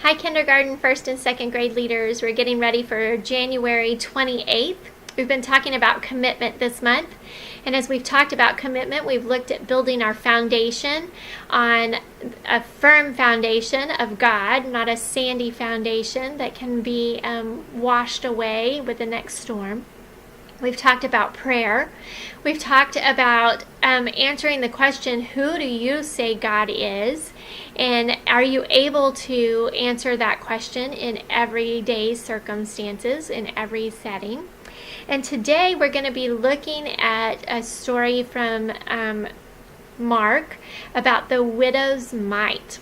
Hi, kindergarten, first and second grade leaders. We're getting ready for January 28th. We've been talking about commitment this month. And as we've talked about commitment, we've looked at building our foundation on a firm foundation of God, not a sandy foundation that can be washed away with the next storm. We've talked about prayer. We've talked about answering the question, who do you say God is? And are you able to answer that question in everyday circumstances, in every setting? And today we're going to be looking at a story from Mark about the widow's mite.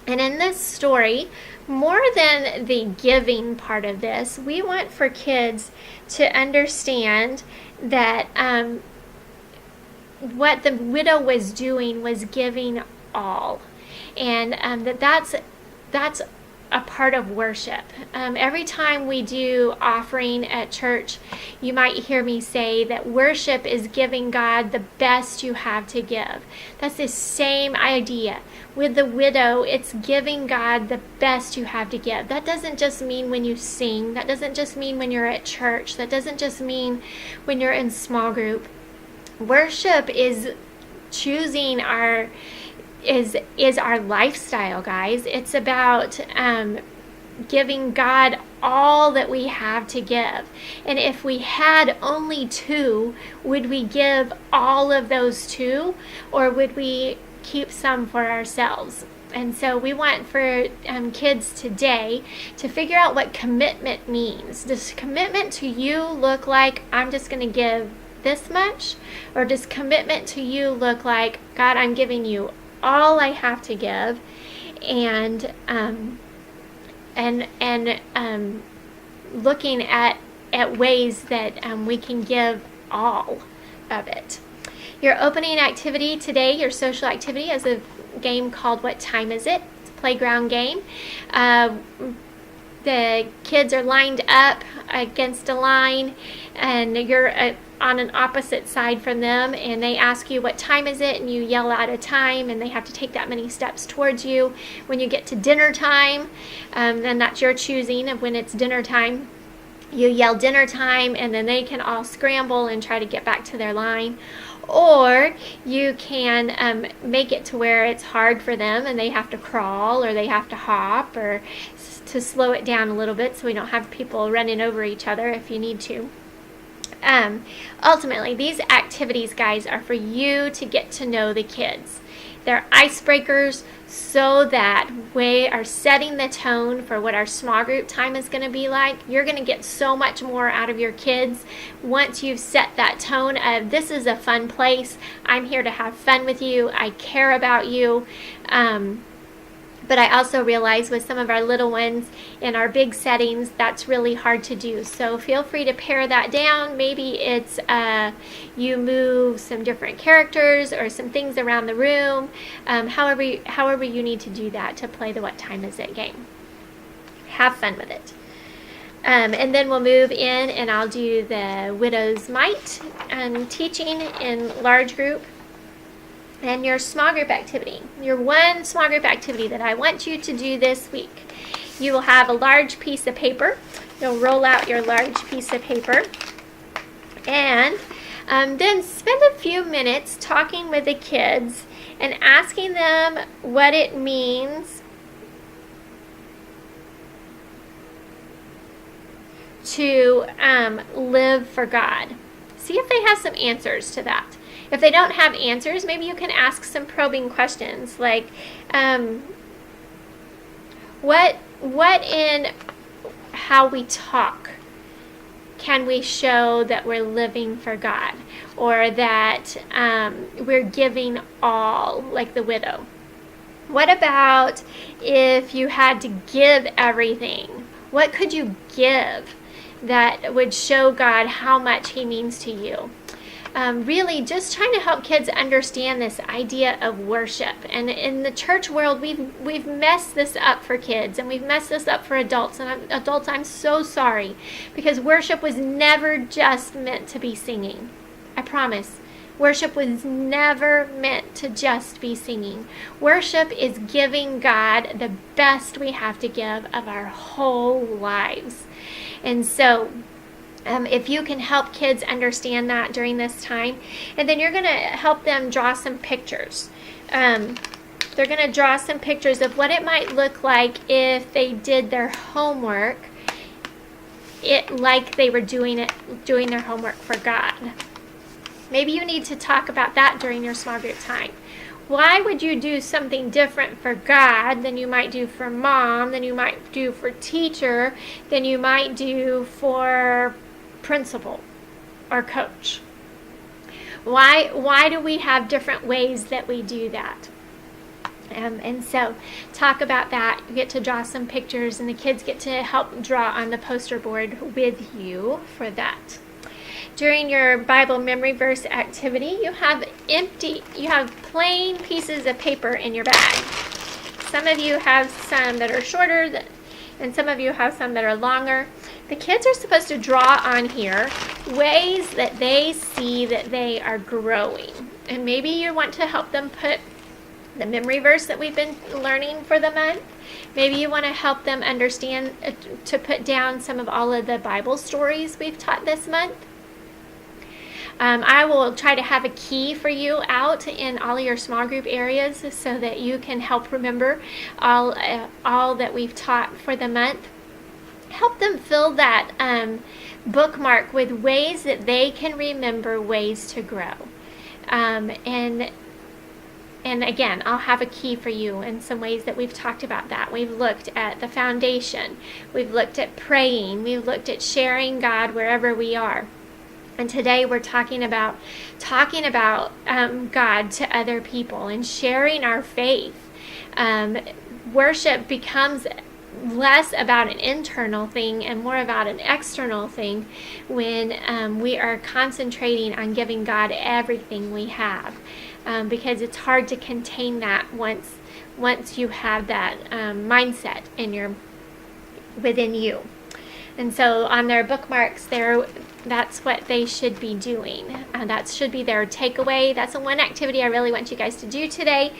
And in this story, more than the giving part of this, we want for kids to understand that what the widow was doing was giving all. And that's a part of worship. Every time we do offering at church, you might hear me say that worship is giving God the best you have to give. That's the same idea. With the widow, it's giving God the best you have to give. That doesn't just mean when you sing. That doesn't just mean when you're at church. That doesn't just mean when you're in small group. Worship is choosing our lifestyle, guys. It's about giving God all that we have to give. And if we had only two, would we give all of those two, or would we keep some for ourselves? And so we want for kids today to figure out what commitment means. Does commitment to you look like I'm just going to give this much? Or does commitment to you look like, God, I'm giving you all I have to give, and looking at ways that we can give all of it. Your opening activity today, your social activity, is a game called What Time Is It? It's a playground game. The kids are lined up against a line, and you're on an opposite side from them, and they ask you what time is it, and you yell out a time, and they have to take that many steps towards you. When you get to dinner time, then that's your choosing of when it's dinner time. You yell dinner time, and then they can all scramble and try to get back to their line. Or you can make it to where it's hard for them and they have to crawl, or they have to hop, or to slow it down a little bit so we don't have people running over each other if you need to. Ultimately, these activities, guys, are for you to get to know the kids. They're icebreakers so that we are setting the tone for what our small group time is going to be like. You're going to get so much more out of your kids once you've set that tone of, this is a fun place. I'm here to have fun with you. I care about you. But I also realize with some of our little ones in our big settings, that's really hard to do. So feel free to pare that down. Maybe it's you move some different characters or some things around the room. However you need to do that to play the What Time Is It game. Have fun with it. And then we'll move in, and I'll do the Widow's Mite teaching in large group. And your small group activity, your one small group activity that I want you to do this week. You will have a large piece of paper. You'll roll out your large piece of paper. And then spend a few minutes talking with the kids and asking them what it means to live for God. See if they have some answers to that. If they don't have answers, maybe you can ask some probing questions like, what in how we talk can we show that we're living for God, or that we're giving all, like the widow? What about if you had to give everything? What could you give that would show God how much He means to you? Really just trying to help kids understand this idea of worship. And in the church world, we've messed this up for kids, and we've messed this up for adults. And adults, I'm so sorry, because worship was never just meant to be singing. I promise. Worship was never meant to just be singing. Worship is giving God the best we have to give of our whole lives. And so if you can help kids understand that during this time, and then you're going to help them draw some pictures. They're going to draw some pictures of what it might look like if they did their homework, like they were doing their homework for God. Maybe you need to talk about that during your small group time. Why would you do something different for God than you might do for mom, than you might do for teacher, than you might do for principal or coach? Why do we have different ways that we do that? And so talk about that. You get to draw some pictures, and the kids get to help draw on the poster board with you for that. During your Bible memory verse activity, you have plain pieces of paper in your bag. Some of you have some that are shorter, and some of you have some that are longer. The kids are supposed to draw on here ways that they see that they are growing. And maybe you want to help them put the memory verse that we've been learning for the month. Maybe you want to help them understand to put down some of all of the Bible stories we've taught this month. I will try to have a key for you out in all of your small group areas so that you can help remember all that we've taught for the month. Help them fill that bookmark with ways that they can remember ways to grow. And again, I'll have a key for you in some ways that we've talked about that. We've looked at the foundation. We've looked at praying. We've looked at sharing God wherever we are. And today we're talking about God to other people and sharing our faith. Worship becomes less about an internal thing and more about an external thing when we are concentrating on giving God everything we have. Because it's hard to contain that once you have that mindset within you. And so on their bookmarks, that's what they should be doing. That should be their takeaway. That's the one activity I really want you guys to do today,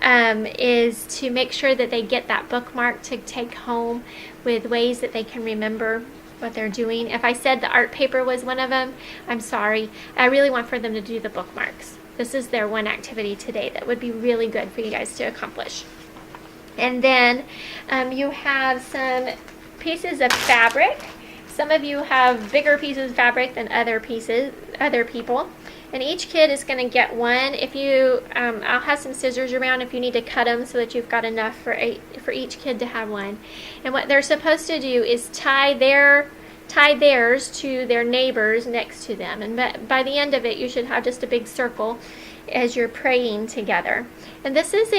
is to make sure that they get that bookmark to take home with ways that they can remember what they're doing. If I said the art paper was one of them, I'm sorry. I really want for them to do the bookmarks. This is their one activity today that would be really good for you guys to accomplish. And then you have some pieces of fabric. Some of you have bigger pieces of fabric than other people. And each kid is going to get one. If you, I'll have some scissors around if you need to cut them so that you've got enough for each kid to have one. And what they're supposed to do is tie theirs to their neighbors next to them. And by the end of it, you should have just a big circle as you're praying together. And this is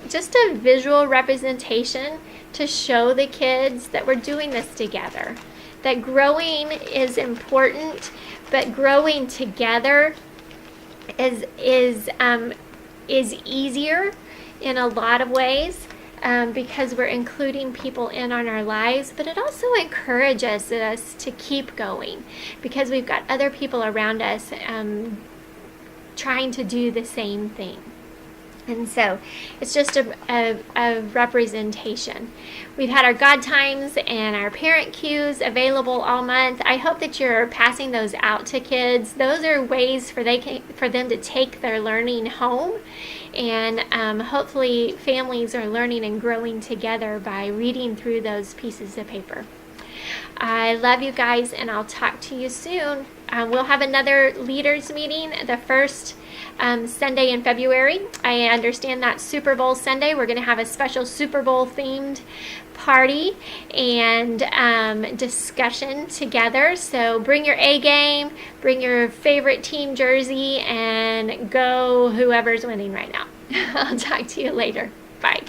just a visual representation to show the kids that we're doing this together. That growing is important, but growing together is easier in a lot of ways. Because we're including people in on our lives, but it also encourages us to keep going because we've got other people around us trying to do the same thing. And so it's just a representation. We've had our God Times and our parent cues available all month. I hope that you're passing those out to kids. Those are ways for them to take their learning home. And hopefully families are learning and growing together by reading through those pieces of paper. I love you guys, and I'll talk to you soon. We'll have another leaders meeting the first Sunday in February. I understand that Super Bowl Sunday. We're going to have a special Super Bowl themed party and discussion together. So bring your A game, bring your favorite team jersey, and go whoever's winning right now. I'll talk to you later. Bye.